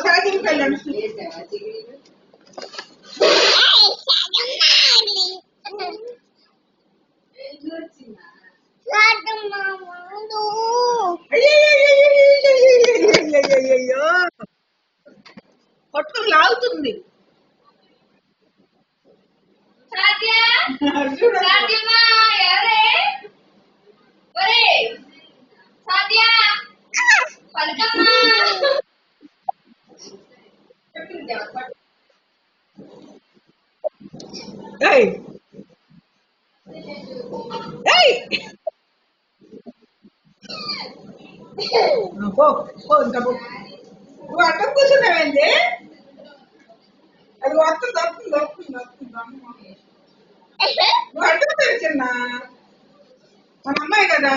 Sagging వెళ్ళండి. అయ్యో పట్టుకుని లాగుతుంది. ఇంకా నువ్వు అడ్డం కూర్చున్నావేంటి? అది వస్తుంది వస్తుంది వస్తుంది వస్తుంది. నువ్వు అడ్డం చిన్న మన అమ్మాయి కదా.